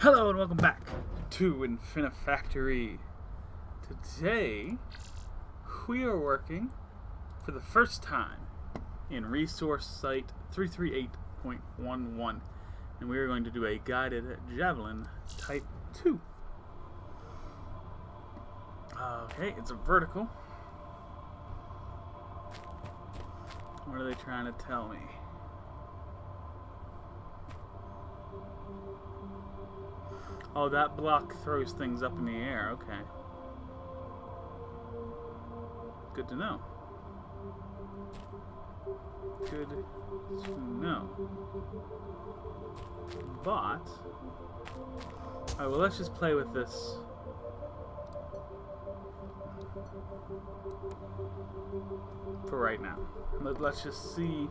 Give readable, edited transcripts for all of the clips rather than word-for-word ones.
Hello and welcome back to Infinifactory. Today, we are working for the first time in Resource Site 338.11, and we are going to do a guided Javelin Type 2. Okay, it's a vertical. What are they trying to tell me? Oh, that block throws things up in the air. Okay. Good to know. Good to know. But... alright, well, let's just play with this. For right now. Let's just see...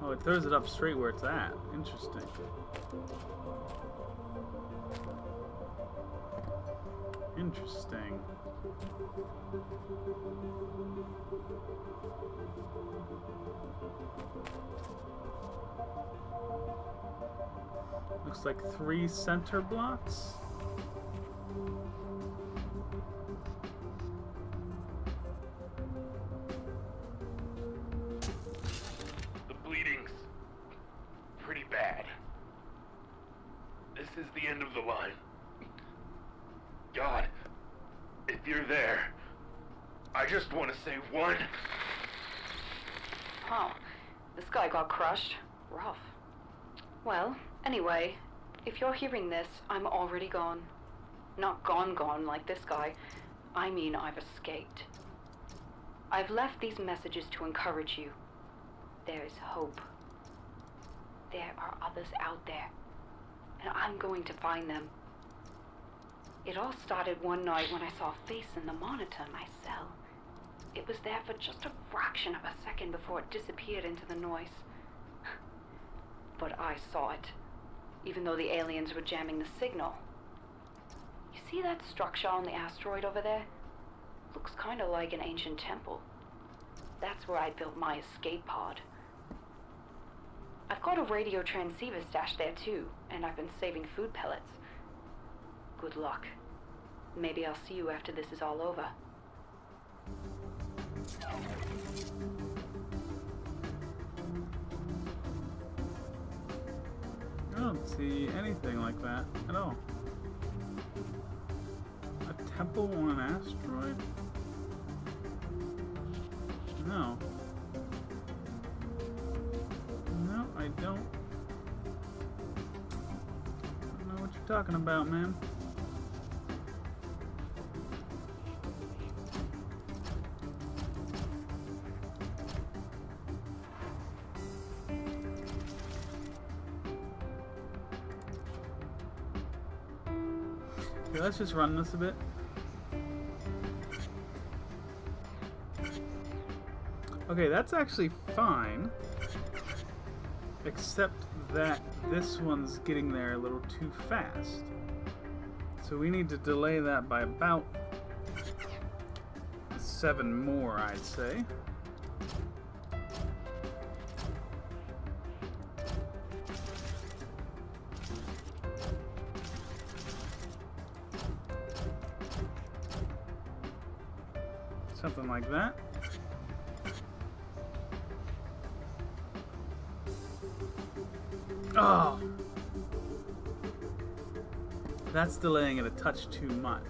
oh, it throws it up straight where it's at. Interesting. Interesting. Looks like 3 center blocks. This is the end of the line. God, if you're there, I just want to say one... Oh, this guy got crushed. Rough. Well, anyway, if you're hearing this, I'm already gone. Not gone like this guy. I mean, I've escaped. I've left these messages to encourage you. There's hope. There are others out there. And I'm going to find them. It all started one night when I saw a face in the monitor in my cell. It was there for just a fraction of a second before it disappeared into the noise. But I saw it, even though the aliens were jamming the signal. You see that structure on the asteroid over there? Looks kind of like an ancient temple. That's where I built my escape pod. I've got a radio transceiver stashed there too, and I've been saving food pellets. Good luck. Maybe I'll see you after this is all over. I don't see anything like that at all. A temple on an asteroid? No. No, I don't know what you're talking about, man. Okay, let's just run this a bit. Okay, that's actually fine. Except that this one's getting there a little too fast. So we need to delay that by about 7 more, I'd say. Something like that. Oh! That's delaying it a touch too much.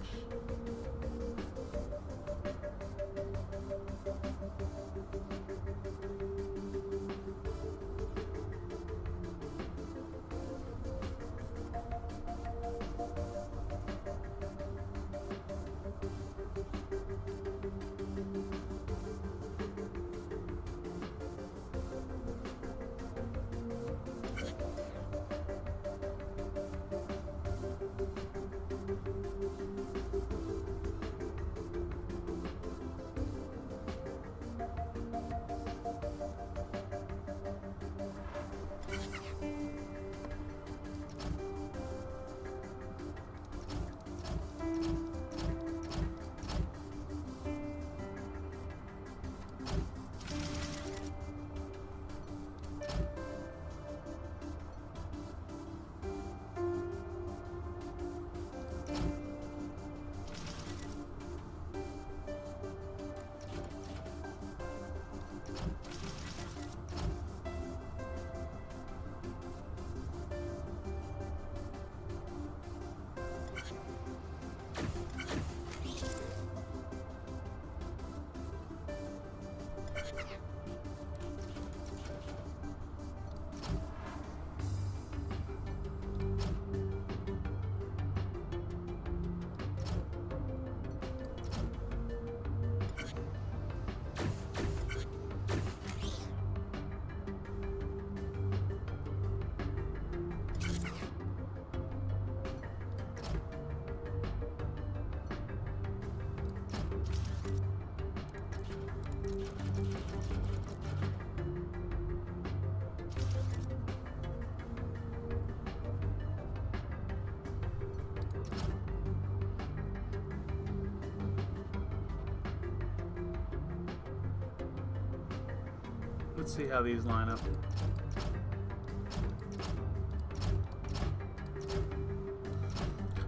Let's see how these line up.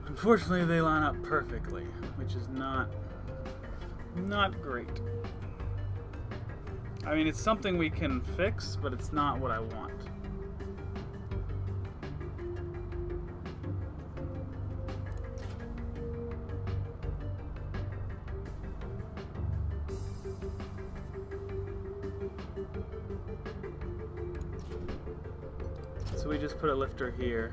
Unfortunately, they line up perfectly, which is not great. I mean, it's something we can fix, but it's not what I want. So we just put a lifter here.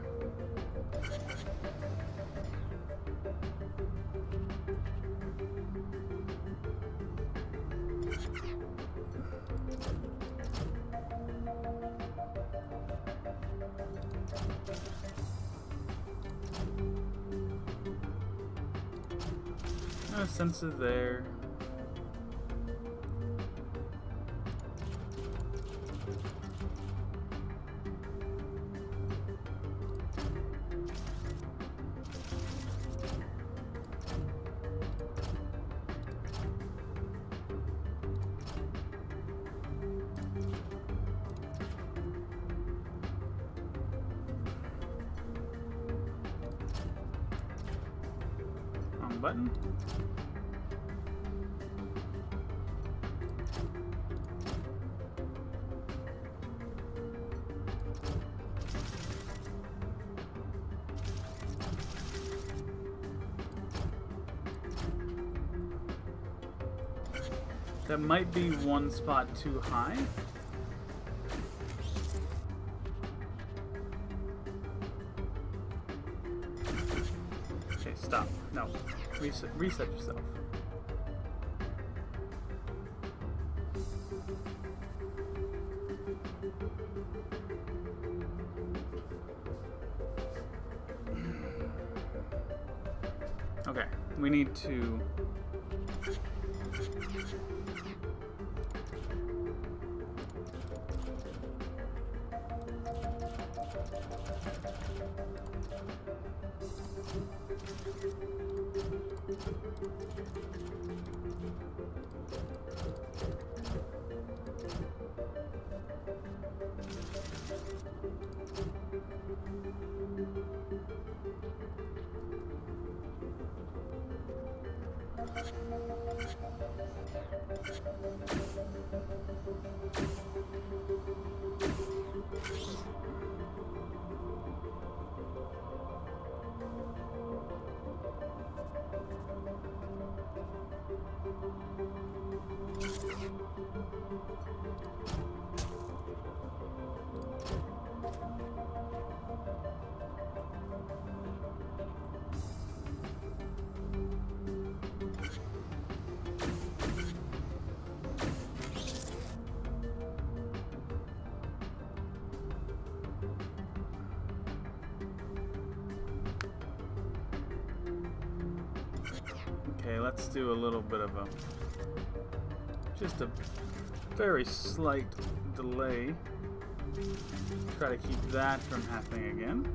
No sensor there. Wrong button. That might be one spot too high. Okay, stop. No. Reset yourself. Okay, we need to... Okay, let's do a little bit of just a very slight delay. Try to keep that from happening again.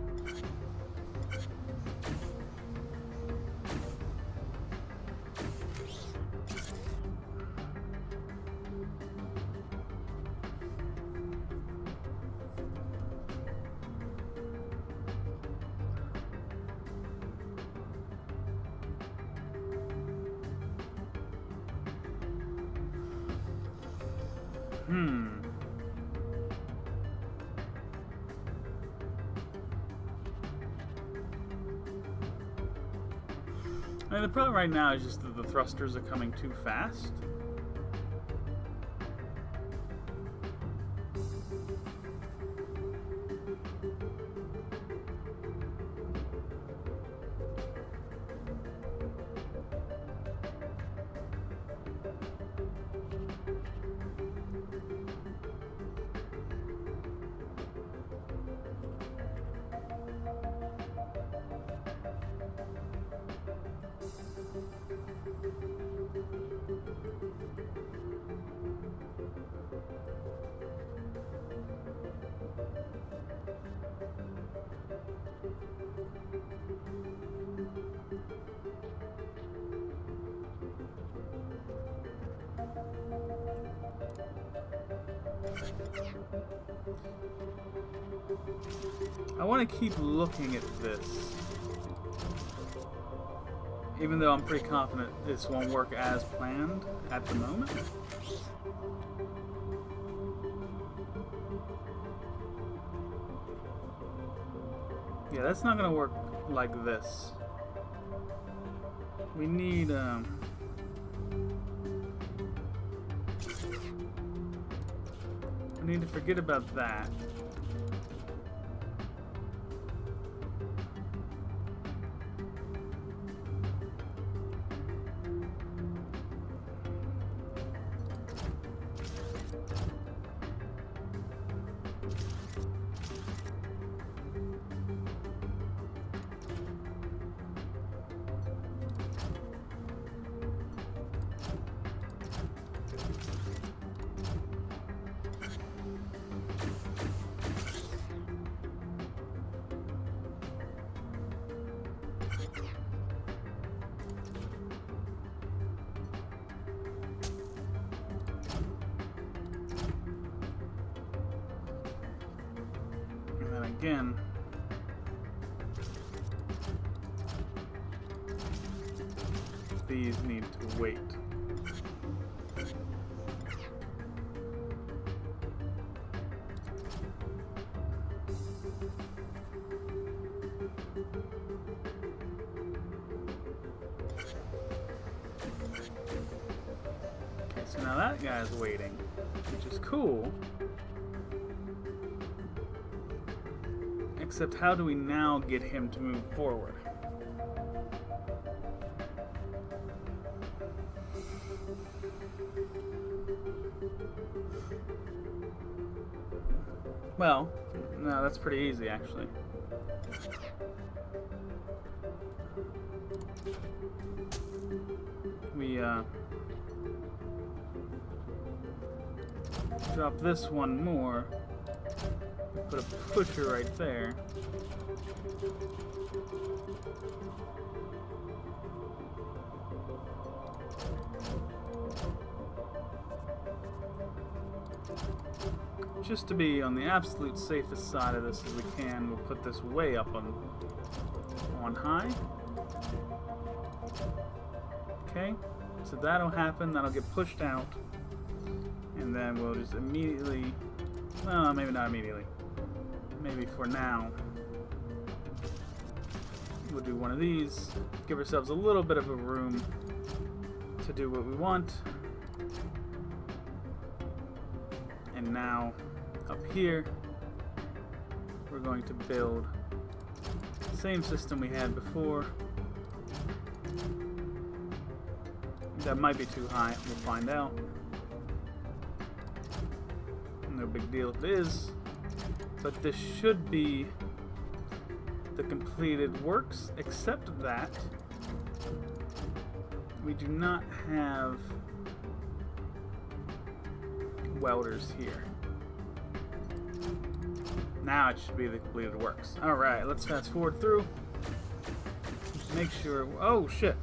I mean, the problem right now is just that the thrusters are coming too fast. I want to keep looking at this. Even though I'm pretty confident this won't work as planned at the moment. Yeah, that's not gonna work like this. We need we need to forget about that. Again, these need to wait. Okay, so now that guy's waiting, which is cool. Except how do we now get him to move forward? Well, no, that's pretty easy actually. We drop this one more. Put a pusher right there. Just to be on the absolute safest side of this as we can, we'll put this way up on high. Okay, so that'll happen, that'll get pushed out, and then we'll just immediately, well, maybe not immediately, maybe for now, we'll do one of these, give ourselves a little bit of a room to do what we want. And now, up here, we're going to build the same system we had before. That might be too high, we'll find out. No big deal if it is, but this should be the completed works, except that we do not have welders here. Now it should be the completed works. Alright, let's fast forward through. Make sure, oh shit.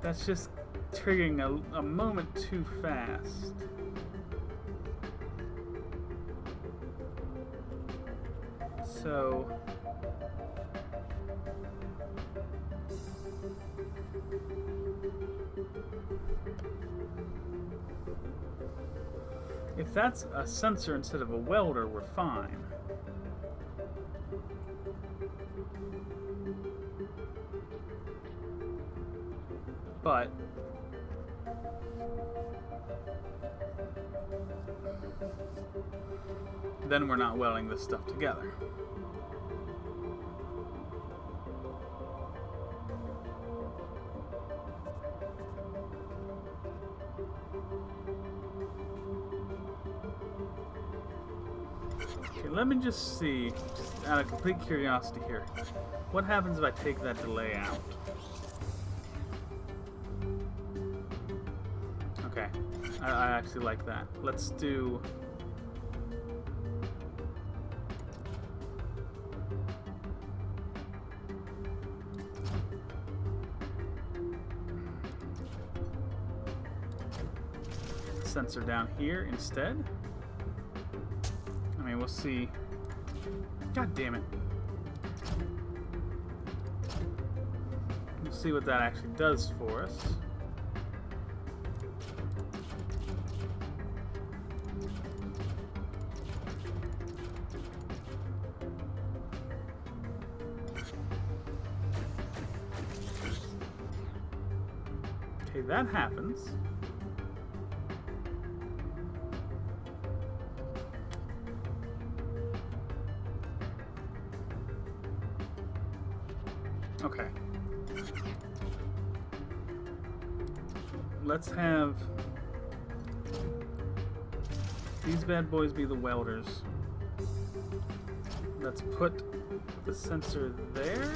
That's just triggering a moment too fast. So if that's a sensor instead of a welder, we're fine. But then we're not welding this stuff together. Okay, let me just see, just out of complete curiosity here, what happens if I take that delay out? I actually like that. Let's do... sensor down here instead. I mean, we'll see. God damn it. We'll see what that actually does for us. Okay, that happens. Okay. Let's have these bad boys be the welders. Let's put the sensor there.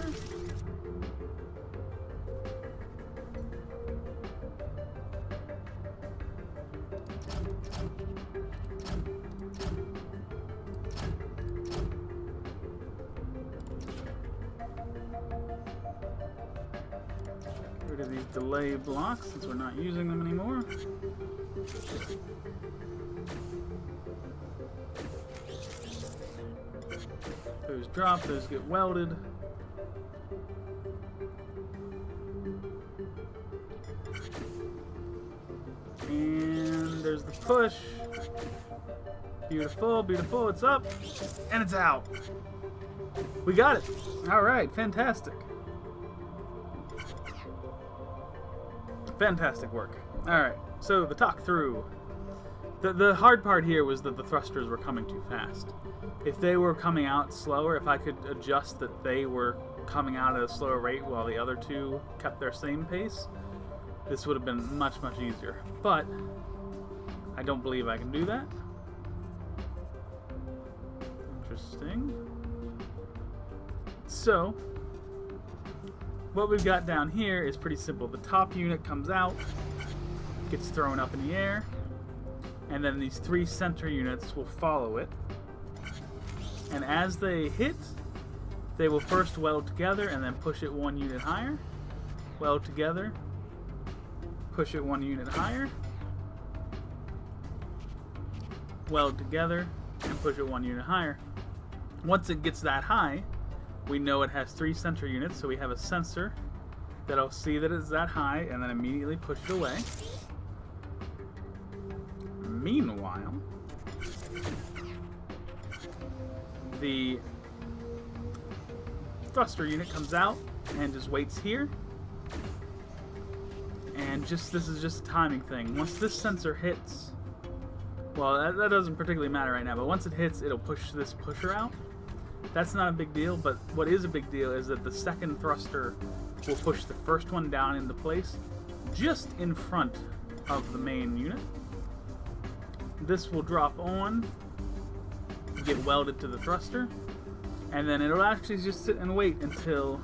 Get rid of these delay blocks since we're not using them anymore. Those drop, those get welded. And there's the push. Beautiful, beautiful. It's up and it's out. We got it. All right, fantastic. Fantastic work. All right, so the talk through. The hard part here was that the thrusters were coming too fast. If they were coming out slower, if I could adjust that they were coming out at a slower rate while the other two kept their same pace, this would have been much, much easier. But I don't believe I can do that. Interesting. So, what we've got down here is pretty simple. The top unit comes out, gets thrown up in the air, and then these three center units will follow it. And as they hit, they will first weld together and then push it one unit higher. Weld together, push it one unit higher. Weld together and push it one unit higher. Once it gets that high, we know it has three center units, so we have a sensor that'll see that it's that high and then immediately push it away. Meanwhile, the thruster unit comes out and just waits here. And this is just a timing thing. Once this sensor hits, well, that doesn't particularly matter right now, but once it hits, it'll push this pusher out. That's not a big deal, but what is a big deal is that the second thruster will push the first one down into place just in front of the main unit. This will drop on, get welded to the thruster, and then it'll actually just sit and wait until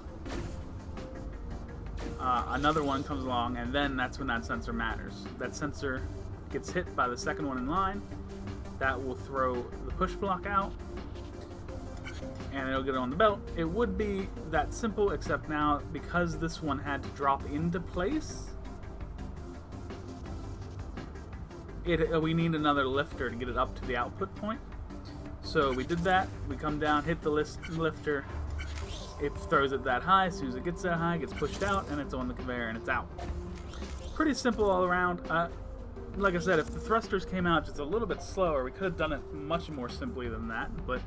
another one comes along, and then that's when that sensor matters. That sensor gets hit by the second one in line, that will throw the push block out, and it'll get it on the belt. It would be that simple, except now, because this one had to drop into place, we need another lifter to get it up to the output point. So we did that. We come down, hit the lifter. It throws it that high. As soon as it gets that high, it gets pushed out, and it's on the conveyor, and it's out. Pretty simple all around. Like I said, if the thrusters came out just a little bit slower, we could have done it much more simply than that. But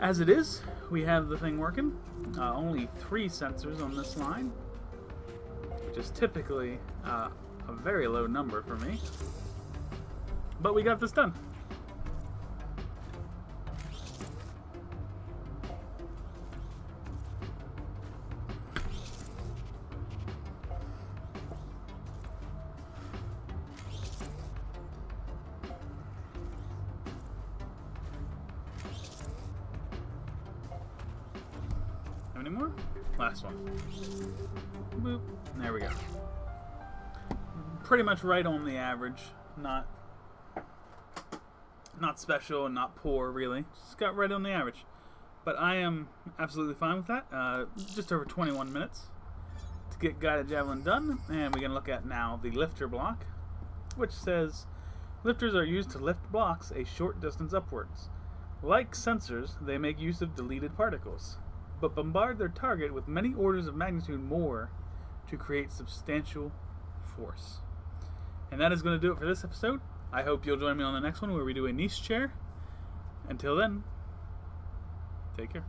as it is, we have the thing working. Only 3 sensors on this line, which is typically a very low number for me. But we got this done. Any more? Last one. Boop. There we go. pretty much right on the average. Not special and not poor, really. Just got right on the average. But I am absolutely fine with that. Just over 21 minutes to get Guided Javelin done. And we're going to look at now the lifter block, which says, lifters are used to lift blocks a short distance upwards. Like sensors, they make use of deleted particles, but bombard their target with many orders of magnitude more to create substantial force. And that is going to do it for this episode. I hope you'll join me on the next one where we do a niche chair. Until then, take care.